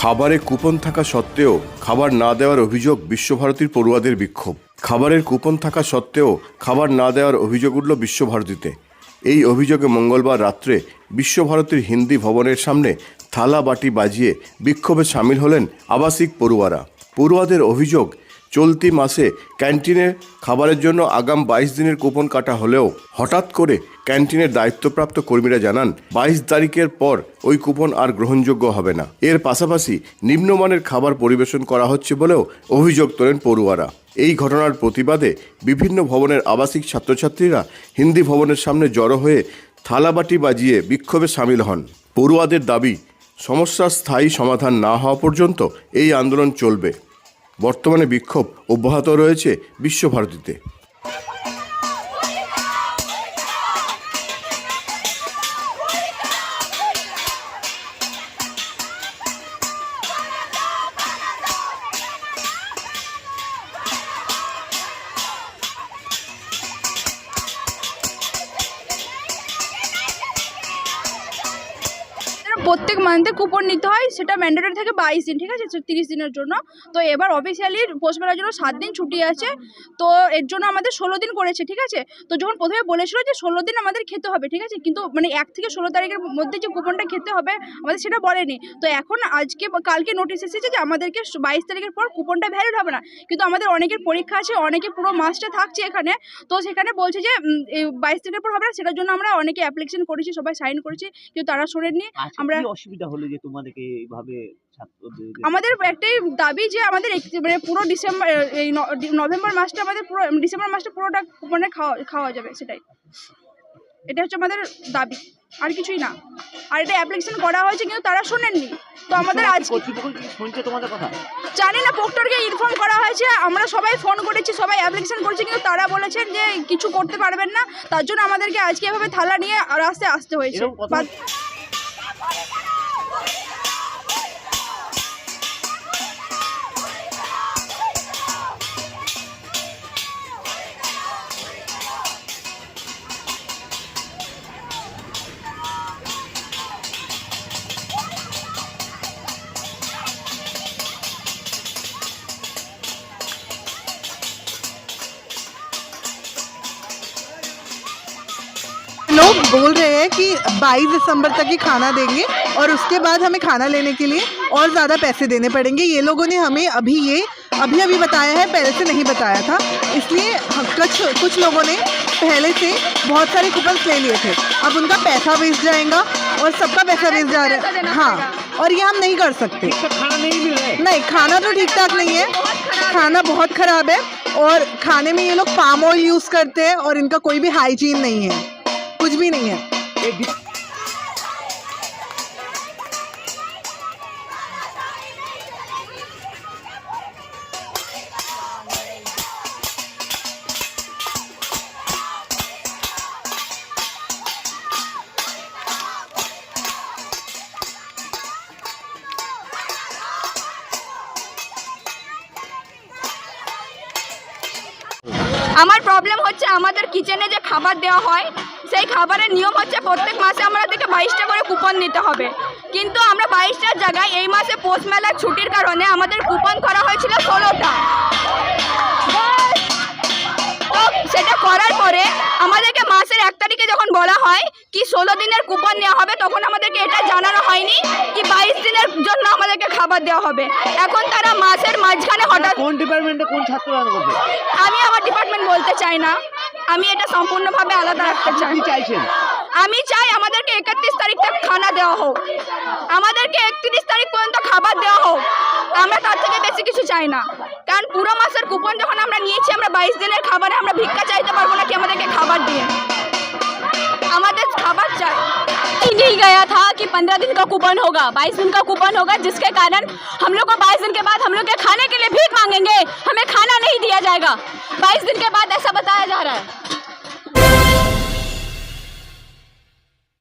খাবারে কুপন থাকা সত্ত্বেও খাবার না দেওয়ার অভিযোগ বিশ্বভারতীর পড়ুয়াদের বিক্ষোভ। খাবারের কুপন থাকা সত্ত্বেও খাবার না দেওয়ার অভিযোগ উঠল বিশ্বভারতীতে। এই অভিযোগে মঙ্গলবার রাত্রে বিশ্বভারতীর হিন্দি ভবনের সামনে থালা বাটি বাজিয়ে বিক্ষোভে সামিল হলেন আবাসিক পড়ুয়ারা। পড়ুয়াদের অভিযোগ, চলতি মাসে ক্যান্টিনে খাবারের জন্য আগাম 22 দিনের কুপন কাটা হলেও হঠাৎ করে ক্যান্টিনের দায়িত্বপ্রাপ্ত কর্মীরা জানান 22 তারিখের পর ওই কুপন আর গ্রহণযোগ্য হবে না। এর পাশাপাশি নিম্নমানের খাবার পরিবেশন করা হচ্ছে বলেও অভিযোগ তোলেন পড়ুয়ারা। এই ঘটনার প্রতিবাদে বিভিন্ন ভবনের আবাসিক ছাত্রছাত্রীরা হিন্দি ভবনের সামনে জড়ো হয়ে থালাবাটি বাজিয়ে বিক্ষোভে সামিল হন। পড়ুয়াদের দাবি, সমস্যার স্থায়ী সমাধান না হওয়া পর্যন্ত এই আন্দোলন চলবে। বর্তমানে বিক্ষোভ অব্যাহত রয়েছে বিশ্বভারতীতে। প্রত্যেক মান্থে কুপন নিতে হয়, সেটা ম্যান্ডেটরি থাকে 22 দিন, ঠিক আছে, 30 দিনের জন্য। তো এবার অফিসিয়ালি পোস্টমেলার জন্য 7 দিন ছুটি আছে, তো এর জন্য আমাদের 16 দিন করেছে, ঠিক আছে। তো যখন প্রথমে বলেছিল যে 16 দিন আমাদের খেতে হবে, ঠিক আছে, কিন্তু মানে 1 থেকে 16 তারিখের মধ্যে যে কুপনটা খেতে হবে আমাদের সেটা বলেনি। তো এখন কালকে নোটিশ এসেছে যে আমাদেরকে 22 তারিখের পর কুপনটা ভ্যালিড হবে না, কিন্তু আমাদের অনেকের পরীক্ষা আছে, অনেকে পুরো মাসটা থাকছে এখানে, তো সেখানে বলছে যে 22 তারিখের পর হবে না। সেটার জন্য আমরা অনেকে অ্যাপ্লিকেশন করেছি, সবাই সাইন করেছি, কিন্তু তারা শোনেননি। আমরা অসুবিধা হলো যে তোমাদেরকে এইভাবে আমাদের একটাই দাবি যে আমাদের মানে পুরো ডিসেম্বর, এই নভেম্বর মাসটা আমাদের পুরো, ডিসেম্বর মাসটা পুরোটা মানে খাওয়া যাবে, সেটাই, এটা হচ্ছে আমাদের দাবি, আর কিছুই না। আর এটা অ্যাপ্লিকেশন করা হয়েছে কিন্তু তারা শোনেননি। তো আমাদের আজ শুনছে তোমাদের কথা, জানি না, প্রক্টরকে ইনফর্ম করা হয়েছে, আমরা সবাই ফোন করেছি, সবাই অ্যাপ্লিকেশন করেছি, কিন্তু তারা বলেছেন যে কিছু করতে পারবেন না। তার জন্য আমাদেরকে আজকে এভাবে থালা নিয়ে রাস্তায় আসতে হয়েছে। लोग बोल रहे हैं कि 22 दिसंबर तक ही खाना देंगे और उसके बाद हमें खाना लेने के लिए और ज़्यादा पैसे देने पड़ेंगे। ये लोगों ने हमें अभी बताया है, पहले से नहीं बताया था, इसलिए कुछ लोगों ने पहले से बहुत सारे कूपन ले लिए थे। अब उनका पैसा वेस्ट जाएगा और सबका पैसा वेस्ट जा रहा है। हाँ, और ये हम नहीं कर सकते। खाना नहीं मिल रहा है। नहीं, खाना तो ठीक ठाक नहीं है, खाना बहुत ख़राब है, और खाने में ये लोग पाम ऑयल यूज़ करते हैं और इनका कोई भी हाइजीन नहीं है, कुछ भी नहीं है। আমার প্রবলেম হচ্ছে আমাদের কিচেনে যে খাবার দেওয়া হয়, সেই খাবারের নিয়ম হচ্ছে প্রত্যেক মাসে আমাদেরকে 22টা করে কুপন নিতে হবে, কিন্তু আমরা 22টার জায়গায় এই মাসে পোস্ট মেলার ছুটির কারণে আমাদের কুপন করা হয়েছিল 16টা। তো সেটা করার পরে আমাদেরকে মাসের 1 তারিখে যখন বলা হয় কি 16 দিনের কুপন নেওয়া হবে, তখন আমাদেরকে এটা জানানো হয়নি কি 22 দিনের জন্য আমাদেরকে খাবার দেওয়া হবে। এখন তারা মাসের মাঝখানে হঠাৎ, কোন ডিপার্টমেন্টে কোন ছাত্র করবে, আমি আমার ডিপার্টমেন্ট বলতে চাই না, আমি এটা সম্পূর্ণভাবে আলাদা রাখতে চাই। চাইছেন? আমি চাই আমাদেরকে 31 তারিখ তক খানা দেওয়া হোক, আমাদেরকে 31 তারিখ পর্যন্ত খাবার দেওয়া হোক, আমরা তার থেকে বেশি কিছু চাই না। কারণ পুরো মাসের কুপন যখন আমরা নিয়েছি, আমরা 22 দিনের খাবারে আমরা ভিক্ষা চাইতে পারবো না কি আমাদেরকে খাবার দিয়ে, আমাদের খাবার চাই। नहीं गया था कि 15 दिन का कूपन होगा, 22 दिन का कूपन होगा, जिसके कारण हम लोग को 22 दिन के बाद हम लोग के खाने के लिए भीख मांगेंगे, हमें खाना नहीं दिया जाएगा। 22 दिन के बाद ऐसा बताया जा रहा है।